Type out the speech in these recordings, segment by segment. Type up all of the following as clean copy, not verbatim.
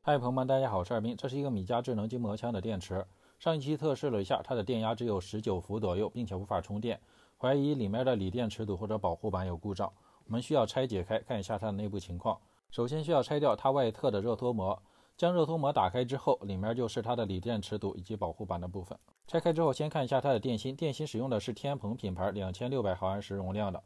嗨，朋友们，大家好，我是二斌。这是一个米家智能筋膜枪的电池。上一期测试了一下，它的电压只有19伏左右，并且无法充电，怀疑里面的锂电池堵或者保护板有故障。我们需要拆解开，看一下它的内部情况。首先需要拆掉它外侧的热脱膜，将热脱膜打开之后，里面就是它的锂电池堵以及保护板的部分。拆开之后，先看一下它的电芯，电芯使用的是天鹏品牌2600毫安时容量的。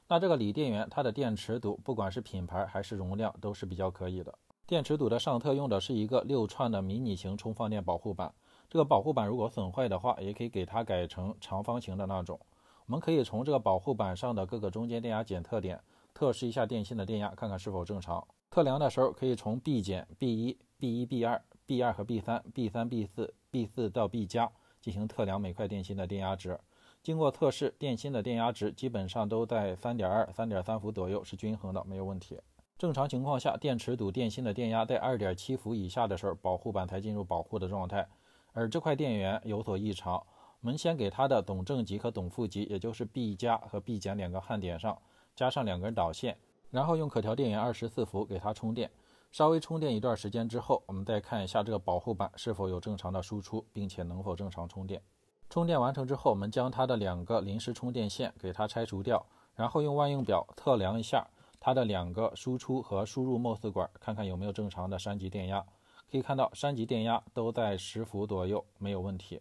那这个锂电源，它的电池堵不管是品牌还是容量都是比较可以的。电池堵的上侧用的是一个6串的迷你型充放电保护板，这个保护板如果损坏的话，也可以给它改成长方形的那种。我们可以从这个保护板上的各个中间电压检测点测试一下电芯的电压，看看是否正常。测量的时候可以从 B 减、B1、B1、B2、B2 和 B3、B3、B4、B4 到 B 加进行测量每块电芯的电压值。经过测试，电芯的电压值基本上都在 3.2、3.3 伏左右，是均衡的，没有问题。正常情况下，电池堵电芯的电压在 2.7 伏以下的时候，保护板才进入保护的状态。而这块电源有所异常，我们先给它的懂正极和懂负极，也就是 B 加和 B 减两个焊点上加上2根导线，然后用可调电源24伏给它充电。稍微充电一段时间之后，我们再看一下这个保护板是否有正常的输出，并且能否正常充电。充电完成之后，我们将它的2个临时充电线给它拆除掉，然后用万用表测量一下它的2个输出和输入 MOS 管，看看有没有正常的3级电压。可以看到3级电压都在10伏左右，没有问题。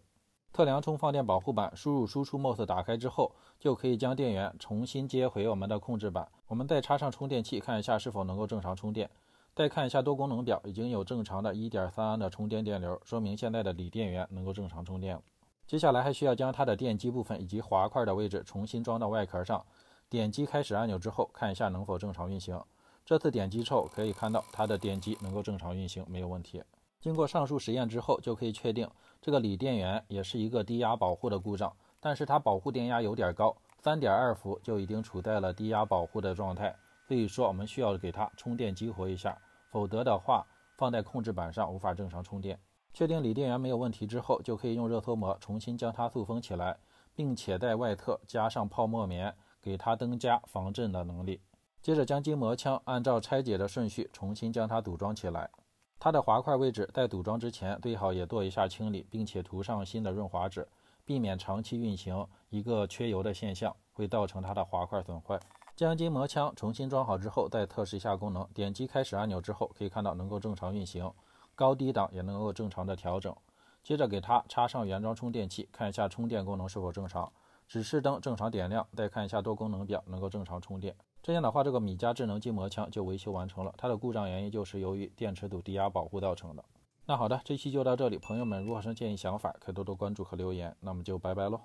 测量充放电保护板输入输出 MOS 打开之后，就可以将电源重新接回我们的控制板。我们再插上充电器，看一下是否能够正常充电。再看一下多功能表，已经有正常的 1.3 安的充电电流，说明现在的锂电源能够正常充电了。接下来还需要将它的电机部分以及滑块的位置重新装到外壳上。点击开始按钮之后，看一下能否正常运行。这次点击之后可以看到它的电机能够正常运行，没有问题。经过上述实验之后，就可以确定这个锂电源也是一个低压保护的故障，但是它保护电压有点高， 3.2 伏就已经处在了低压保护的状态，所以说我们需要给它充电激活一下，否则的话放在控制板上无法正常充电。确定锂电源没有问题之后，就可以用热脱膜重新将它塑封起来，并且在外侧加上泡沫棉，给它增加防震的能力。接着将筋膜枪按照拆解的顺序重新将它组装起来。它的滑块位置在组装之前最好也做一下清理，并且涂上新的润滑脂，避免长期运行一个缺油的现象，会造成它的滑块损坏。将筋膜枪重新装好之后，再测试一下功能。点击开始按钮之后，可以看到能够正常运行，高低档也能够正常的调整。接着给它插上原装充电器，看一下充电功能是否正常。指示灯正常点亮，再看一下多功能表，能够正常充电。这样的话，这个米家智能筋膜枪就维修完成了。它的故障原因就是由于电池堵低压保护造成的。那好的，这期就到这里，朋友们如果有建议想法，可以多多关注和留言。那么就拜拜喽。